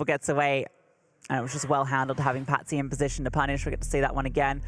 Gets away, and it was just well handled, having Patsy in position to punish. We get to see that one again.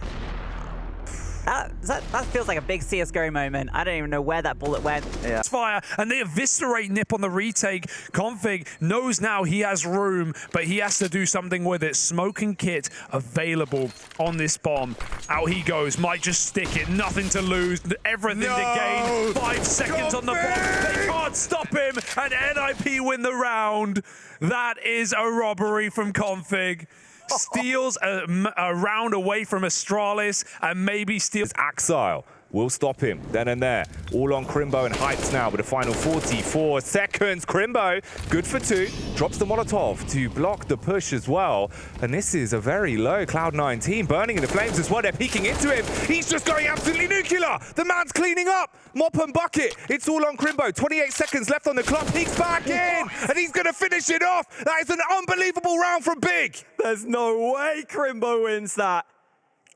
That feels like a big CSGO moment. I don't even know where that bullet went. Yeah. Fire, and they eviscerate Nip on the retake. Config knows now he has room, but he has to do something with it. Smoke and kit available on this bomb. Out he goes. Might just stick it. Nothing to lose. Everything to gain. 5 seconds on the bomb. They can't stop him, and NIP win the round. That is a robbery from Config. Steals a round away from Astralis, and maybe steals Axile will stop him then and there. All on Crimbo and Heights now with a final 44 seconds. Crimbo, good for 2, drops the Molotov to block the push as well. And this is a very low Cloud9 team, burning in the flames as well. They're peeking into him. He's just going absolutely nuclear. The man's cleaning up. Mop and bucket. It's all on Crimbo. 28 seconds left on the clock. Peeks back in, and he's going to finish it off. That is an unbelievable round from Big. There's no way Crimbo wins that.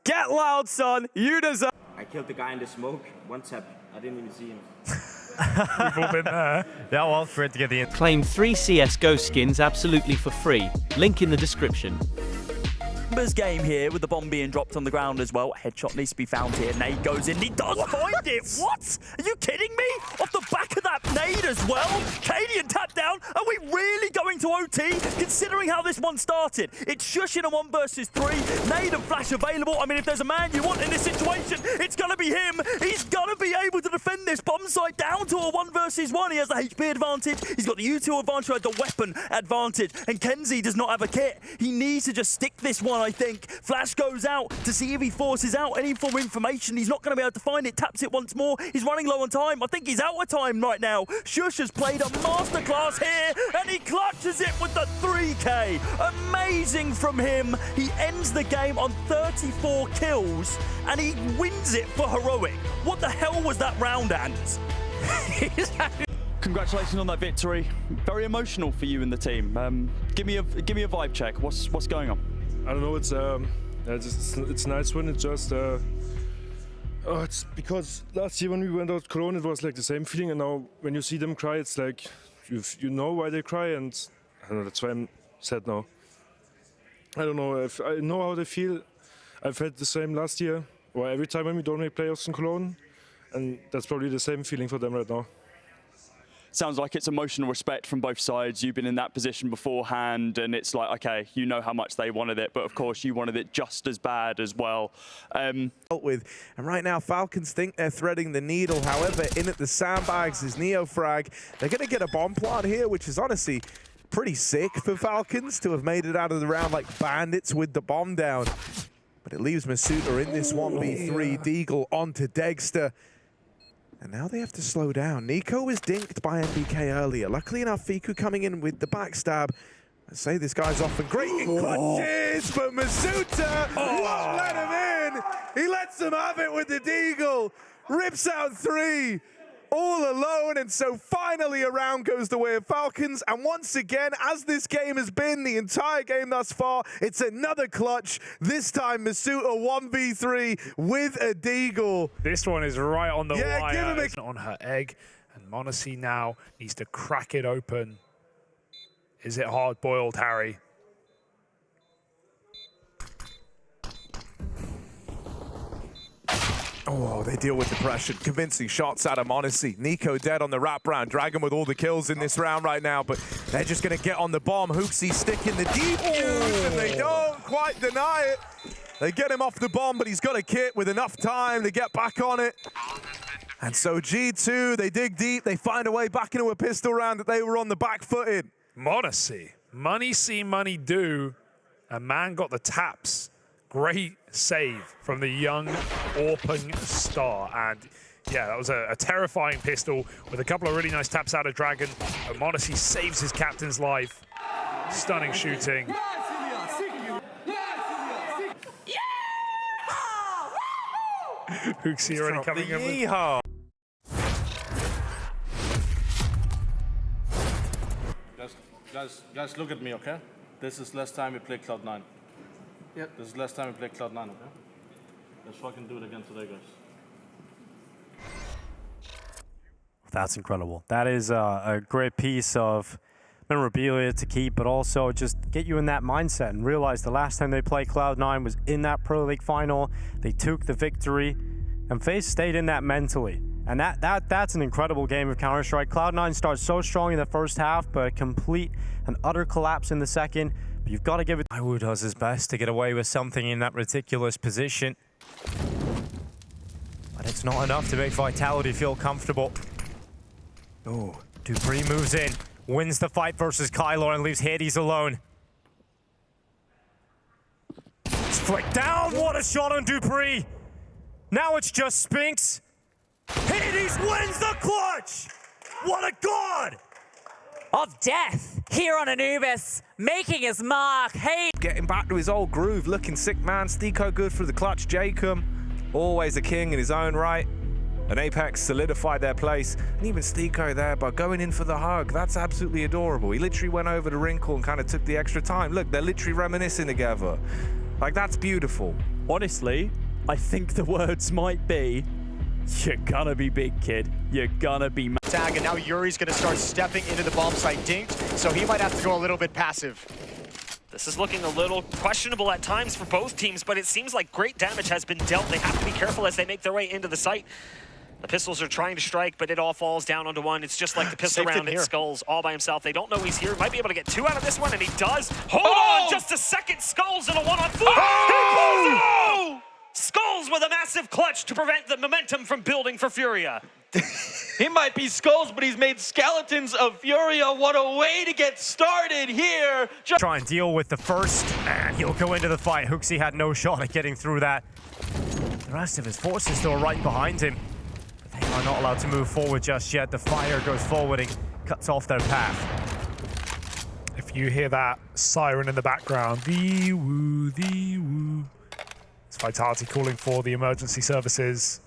Get loud, son. You deserve. I killed the guy in the smoke. One tap. I didn't even see him. We've all been there. Yeah, well, great to get the... Claim 3 CSGO skins absolutely for free. Link in the description. Game here with the bomb being dropped on the ground as well. Headshot needs to be found here. Nade goes in. He does find it. What? Are you kidding me? Off the back of that nade as well. Cadian tapped down. Are we really going to OT? Considering how this one started. It's Shush in a 1 versus 3. Nade and flash available. I mean, if there's a man you want in this situation, it's going to be him. He's going to be able to defend this bomb site down to a 1 versus 1. He has the HP advantage. He's got the U2 advantage, the weapon advantage. And Kenzie does not have a kit. He needs to just stick this one, I think. Flash goes out to see if he forces out any form of information. He's not going to be able to find it. Taps it once more. He's running low on time. I think he's out of time right now. Shush has played a masterclass here, and he clutches it with the 3K. Amazing from him. He ends the game on 34 kills, and he wins it for heroic. What the hell was that round, Anders? Congratulations on that victory. Very emotional for you and the team. Give me a vibe check. What's going on? I don't know. It's a nice win. It's just it's because last year when we went out Cologne, it was like the same feeling, and now when you see them cry, it's like you know why they cry, and I don't know. That's why I'm sad now. I don't know if I know how they feel. I've had the same last year, or every time when we don't make playoffs in Cologne, and that's probably the same feeling for them right now. Sounds like it's emotional respect from both sides. You've been in that position beforehand, and it's like, okay, you know how much they wanted it, but of course you wanted it just as bad as well. And right now, Falcons think they're threading the needle. However, in at the sandbags is Neofrag. They're going to get a bomb plant here, which is honestly pretty sick for Falcons to have made it out of the round like bandits with the bomb down. But it leaves Masuta in this 1v3. Deagle onto Degster. And now they have to slow down. Nico was dinked by MBK earlier. Luckily enough, Fiku coming in with the backstab. I say this guy's off and great in clutches, but Masuta won't let him in. He lets them have it with the Deagle. Rips out 3. All alone, and so finally a round goes the way of Falcons, and once again, as this game has been the entire game thus far, it's another clutch. This time Masuta 1v3 with a Deagle. This one is right on the wire. Give him It's on her egg, and Monacy now needs to crack it open. Is it hard-boiled, Harry? Oh, they deal with the pressure. Convincing shots out of Monacy. Nico dead on the wrap round. Dragon with all the kills in this round right now, but they're just going to get on the bomb. Hooksy sticking the deep use, and they don't quite deny it. They get him off the bomb, but he's got a kit with enough time to get back on it. And so G2, they dig deep. They find a way back into a pistol round that they were on the back foot in. Monacy. Money see, money do. A man got the taps. Great save from the young Orping star. And yeah, that was a terrifying pistol with a couple of really nice taps out of Dragon. But Monacy saves his captain's life. Stunning shooting. Hooksy already coming in with... Guys, look at me, okay? This is last time we play Cloud9. Yep. This is last time we played Cloud9, okay? Let's fucking do it again today, guys. That's incredible. That is a great piece of memorabilia to keep, but also just get you in that mindset and realize the last time they played Cloud9 was in that Pro League final. They took the victory, and FaZe stayed in that mentally. And that's an incredible game of Counter-Strike. Cloud9 starts so strong in the first half, but a complete and utter collapse in the second. But you've got to give it. outsmart does his best to get away with something in that ridiculous position. But it's not enough to make Vitality feel comfortable. Oh, dupreeh moves in, wins the fight versus Kylo and leaves Hades alone. It's flicked down, what a shot on dupreeh! Now it's just Spinks. Hades wins the clutch! What a god! Of death here on Anubis, making his mark. Hey, Getting back to his old groove, looking sick, man. Stiko good for the clutch. Jacob, always a king in his own right. And Apex solidified their place. And even Stiko there by going in for the hug. That's absolutely adorable. He literally went over to Wrinkle and kind of took the extra time. Look, they're literally reminiscing together. Like, that's beautiful. Honestly, I think the words might be, you're gonna be big, kid. You're gonna be tag, and now Yuri's gonna start stepping into the bomb site dinked, so he might have to go a little bit passive. This is looking a little questionable at times for both teams, but it seems like great damage has been dealt. They have to be careful as they make their way into the site. The pistols are trying to strike, but it all falls down onto one. It's just like the pistol round at Skulls all by himself. They don't know he's here. Might be able to get 2 out of this one, and he does. Hold on just a second. Skulls in a 1-on-4. He pulls it! Skulls with a massive clutch to prevent the momentum from building for Furia. He might be Skulls, but he's made skeletons of Furia. What a way to get started here. Try and deal with the first, and he'll go into the fight. Hooksy had no shot at getting through that. The rest of his forces still right behind him. But they are not allowed to move forward just yet. The fire goes forward and cuts off their path. If you hear that siren in the background, the woo, it's Vitality calling for the emergency services.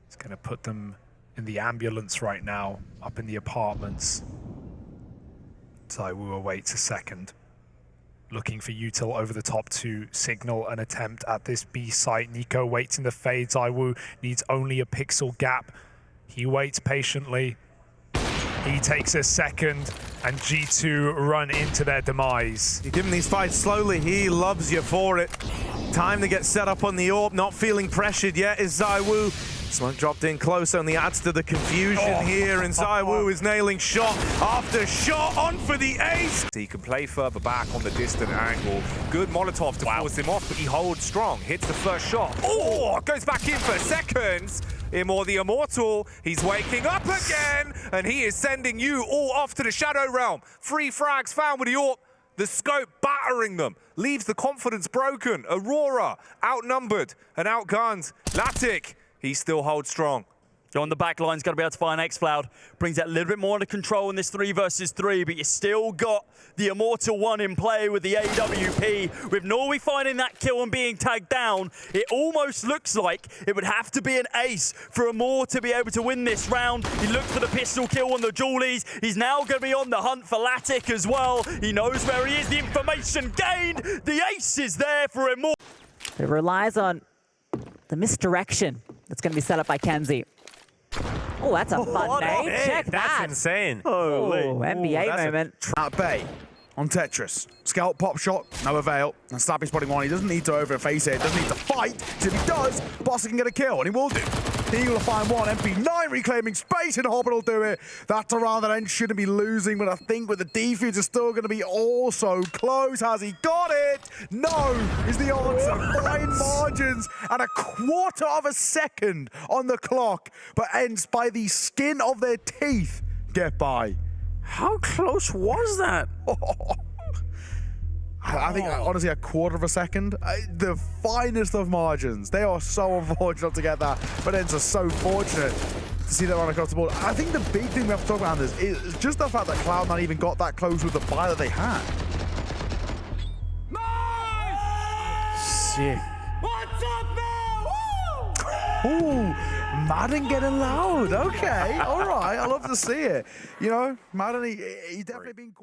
It's going to put them in the ambulance right now, up in the apartments. ZywOo awaits a second, looking for Util over the top to signal an attempt at this B site. Nico waits in the fade. ZywOo needs only a pixel gap. He waits patiently. He takes a second, and G2 run into their demise. You're giving these fights slowly. He loves you for it. Time to get set up on the AWP. Not feeling pressured yet is ZywOo. Smoke dropped in close, only adds to the confusion here, and ZywOo is nailing shot after shot on for the ace. He can play further back on the distant angle. Good Molotov to force him off, but he holds strong. Hits the first shot. Oh, goes back in for seconds. Immor the Immortal, he's waking up again, and he is sending you all off to the Shadow Realm. 3 frags found with the AWP. The scope battering them, leaves the confidence broken. Aurora outnumbered and outgunned. Latic, he still holds strong. On the back line's got to be able to find Xcloud. Brings that a little bit more under control in this 3 versus 3, but you still got the Immortal 1 in play with the AWP. With Norway finding that kill and being tagged down, it almost looks like it would have to be an ace for Immor to be able to win this round. He looked for the pistol kill on the Julies. He's now going to be on the hunt for Latic as well. He knows where he is. The information gained. The ace is there for Immor. it relies on the misdirection that's going to be set up by Kenzie. Oh, that's a fun name. Check that. That's insane. Oh, NBA moment. Out Bay on Tetris. Scout pop shot, no avail. And Slappy's putting one. He doesn't need to overface it. Doesn't need to fight. If he does, Bossa can get a kill, and he will do. Eagle will find one. MP9 reclaiming space, and Hobbit will do it. That's a round that End shouldn't be losing, but I think with the defuse is still going to be all so close. Has he got it? No, is the answer. Fine margins and a quarter of a second on the clock, but Ends by the skin of their teeth get by. How close was that? I think, honestly, a quarter of a second. The finest of margins. They are so unfortunate to get that, but Ends are so fortunate to see that run across the board. I think the big thing we have to talk about is just the fact that Cloud9 even got that close with the buy that they had. Nice! Sick. What's up now? Ooh, Madden getting loud. Okay, all right. I love to see it. You know, Madden, he's definitely been...